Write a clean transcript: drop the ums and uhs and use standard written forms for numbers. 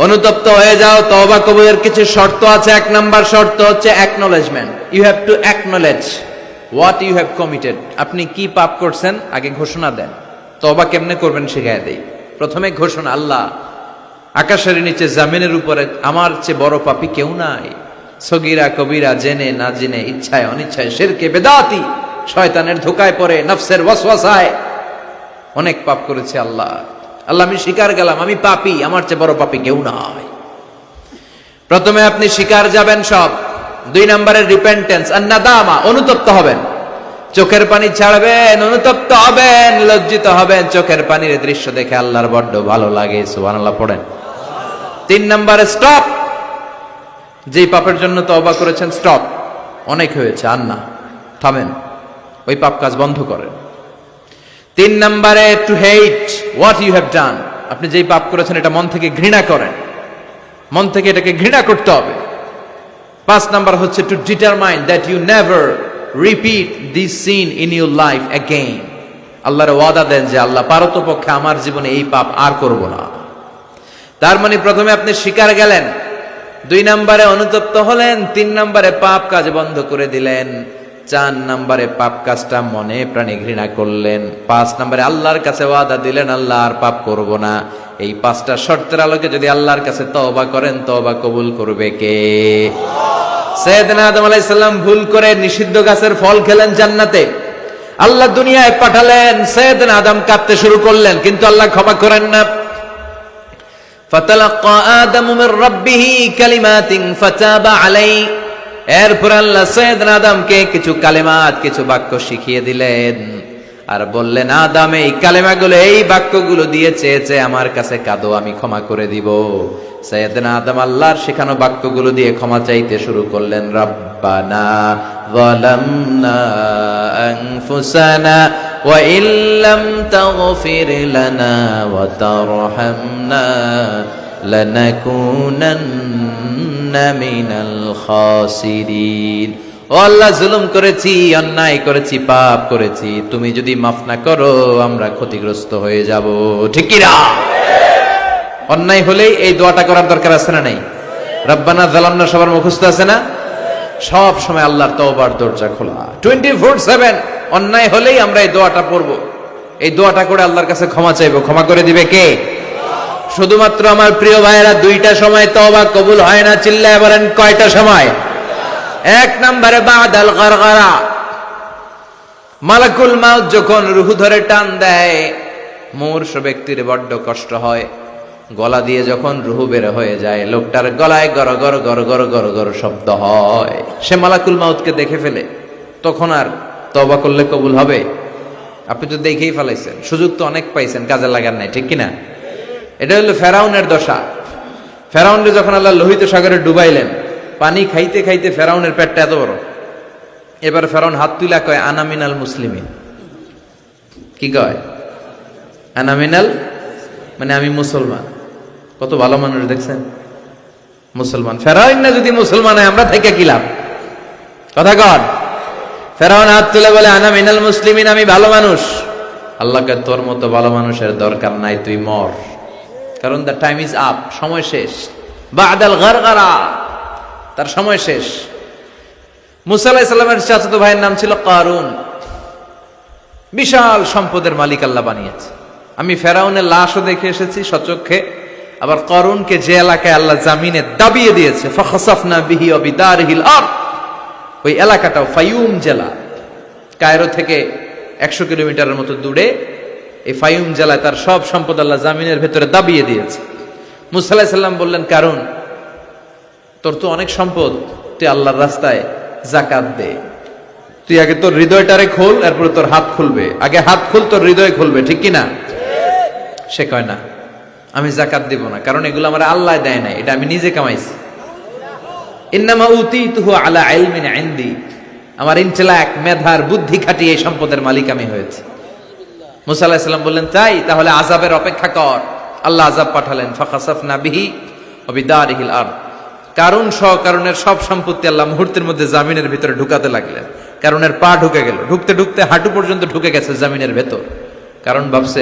অনুতপ্ত হয়ে যাও। তওবা কবুলের কিছু শর্ত আছে। এক নাম্বার শর্ত হচ্ছে acknowledgement. You have to acknowledge what you have committed. আপনি কি পাপ করছেন আগে ঘোষণা দেন। তওবা কেমনে করবেন শিখায় দেই। প্রথমে ঘোষণা, আল্লাহ, আকাশের নিচে জমিনের উপরে আমার চেয়ে বড় পাপী কেউ নাই। সগীরা কবিরা, জেনে না জেনে, ইচ্ছায় অনিচ্ছায়, শিরকে বেদাতি, শয়তানের ধোকায় পড়ে, নফসের ওয়াসওয়াসায় অনেক পাপ করেছে। আল্লাহ, আমি স্বীকার গেলাম আমি পাপী, আমার চেয়ে বড় পাপী কেউ নাই। প্রথমে আপনি স্বীকার যাবেন সব। 2 নম্বরের রিপেন্টেন্স আর নাদামা, অনুতপ্ত হবেন, চোখের পানি ছাড়বেন, অনুতপ্ত হবেন, লজ্জিত হবেন। চোখের পানির দৃশ্য দেখে আল্লাহর বড্ড ভালো লাগে, সুবহানাল্লাহ পড়েন। 3 নম্বরে স্টপ। যেই পাপের জন্য তওবা করেছেন স্টপ, অনেক হয়েছে, আর না, থামেন, ওই পাপ কাজ বন্ধ করেন। 3 নম্বরে to hate what you have done. আপনি যেই পাপ করেছেন এটা মন থেকে ঘৃণা করেন, মন থেকে এটাকে ঘৃণা করতে হবে। 5 নাম্বার হচ্ছে to determine that you never repeat this sin in your life again. আল্লাহর ওয়াদা দেন যে আল্লাহ, পারতপক্ষে আমার জীবনে এই পাপ আর করব না। তার মানে প্রথমে আপনি স্বীকার গেলেন, 2 নম্বরে অনুতপ্ত হলেন, 3 নম্বরে পাপ কাজ বন্ধ করে দিলেন, 4 নম্বরে পাপ কাজটা মনে প্রাণে ঘৃণা করলেন, 5 নম্বরে আল্লাহর কাছে ওয়াদা দিলেন আল্লাহ আর পাপ করব না। এই 5টা শর্তের আলোকে যদি আল্লাহর কাছে তওবা করেন, তওবা কবুল করবে কে? সাইয়েদনা আদম আলাইহিস সালাম ভুল করে নিষিদ্ধ গাছের ফল খেলেন জান্নাতে। আল্লাহ দুনিয়ায় পাঠালেন, সাইয়েদনা আদম কাঁদতে শুরু করলেন, কিন্তু আল্লাহ ক্ষমা করেন না। ফাতালাক্কা আদামু মির রাব্বিহি কালিমাতিন ফাতাবা আলাইহি। এরপর আল্লাহ সাইয়েদনা আদমকে কিছু কালেমাত, কিছু বাক্য শিখিয়ে দিলেন আর বললেন, আদম এই কালেমাগুলো, এই বাক্যগুলো দিয়ে চেয়েছে আমার কাছে কাঁদো, আমি ক্ষমা করে দিব। সাইয়েদনা আদম আল্লাহর শেখানো বাক্যগুলো দিয়ে ক্ষমা চাইতে শুরু করলেন। রব্বানা যালামনা আনফুসানা ওয়া ইল্লাম তাগফির লানা ওয়া তারহামনা লানাকুনান্না মিনাল খাসিরিন। ও আল্লাহ, জুলুম করেছি, অন্যায় করেছি, পাপ করেছি, তুমি যদি মাফ না করো আমরা ক্ষতিগ্রস্ত হয়ে যাব। ঠিক কি না? অন্যায় হলেই এই দোয়াটা করার দরকার আছে না নাই? রব্বানা যালামনা সবার মুখস্থ আছে না? সব সময় আল্লাহর তওবার দরজা খোলা, 24/7। অন্যায় হলেই আমরা এই দোয়াটা পড়ব, এই দোয়াটা করে আল্লাহর কাছে ক্ষমা চাইবো। ক্ষমা করে দিবে কে? শুধুমাত্র আমার প্রিয় ভাইয়েরা, 2টা সময় তওবা কবুল হয় না। চিল্লায় বলেন কয়টা সময়? 1 নম্বরে বাদাল গারগারা, মালাকুল মাউত যখন রূহ ধরে টান দেয়, মূর্ছ ব্যক্তির বড্ড কষ্ট হয়। গলা দিয়ে যখন রূহ বের হয়ে যায়, লোকটার গলায় গর গর গর গর গর গর শব্দ হয়। সে মালাকুল মাউতকে দেখে ফেলে, তখন আর তওবা করলে কবুল হবে? আপনি তো দেখেই ফেলাইছেন, সুযোগ তো অনেক পাইছেন, কাজে লাগার নাই। ঠিক কিনা? এটা হলো ফেরাউনের দশা। ফেরাউনকে যখন আল্লাহ লোহিত সাগরে ডুবাইলেন, পানি খাইতে খাইতে ফেরাউনের পেটটা এত বড়। এবার ফেরাউন হাত তুলা কয়, আনা মিনাল মুসলিমিন। কি কয়? আনা মিনাল, মানে আমি মুসলমান। কত ভালো মানুষ দেখছেন, মুসলমান। ফেরাউন না যদি মুসলমান হয়, আমরা থেকে কি লাভ? কথা কন। ফেরাউন হাত তুলে বলে, আনা মিনাল মুসলিমিন, আমি ভালো মানুষ। আল্লাহকে, তোর মতো ভালো মানুষের দরকার নাই, তুই মর, কারণ দ্য টাইম ইজ আপ, সময় শেষ। বাদাল গারগারা, তার সময় শেষ। মুসা আলাইহিস সালামের চাচাতো ভাইয়ের নাম ছিল কারুন। বিশাল সম্পদের মালিক আল্লাহ বানিয়েছে। আমি ফেরাউনের লাশও দেখে এসেছি সচক্ষে। আবার কারুনকে যে এলাকায় আল্লাহ জামিনে দাবিয়ে দিয়েছে, ফাখাসাফনা বিহি ওয়া বিদারিহিল আরদ, ওই এলাকাটাও ফায়ুম জেলা, কায়রো থেকে 100 কিলোমিটারের মতো দূরে। এই ফায়ুম জেলায় তার সব সম্পদ আল্লাহ জামিনের ভেতরে দাবিয়ে দিয়েছে। মুসা আলাইহিস সালাম বললেন, কারুন, তোর তো অনেক সম্পদ, তুই আল্লাহর রাস্তায় যাকাত দে। তুই আগে তোর হৃদয়টারে খোল, এরপরে তোর হাত খুলবে। আগে হাত খুল, তোর হৃদয় খুলবে। ঠিক কিনা? সে কয়, না, আমি যাকাত দিব না, কারণ এগুলো আমার আল্লাহ দেয় নাই, এটা আমি নিজে কামাইছি। ইন্নামা উতীতুহু আলা ইলমিন ইনদি, আমার ইন্টেলেক্ট, মেধার বুদ্ধি খাটিয়ে এই সম্পদের মালিক আমি হয়েছি। মুসা আলাইহিস সালাম বললেন, তাই তাহলে আযাবের অপেক্ষা কর। আল্লাহ আযাব পাঠালেন, ফাখাসাফনা বিহি ওয়া বিদারিহিল আরদ। কারুন সহ কারুনের সব সম্পত্তি আল্লাহ মুহূর্তের মধ্যে জামিনের ভিতরে ঢুকাতে লাগলেন। কারুনের পা ঢুকে গেল, ঢুকতে ঢুকতে হাঁটু পর্যন্ত ঢুকে গেছে জামিনের ভেতর। কারণ ভাবছে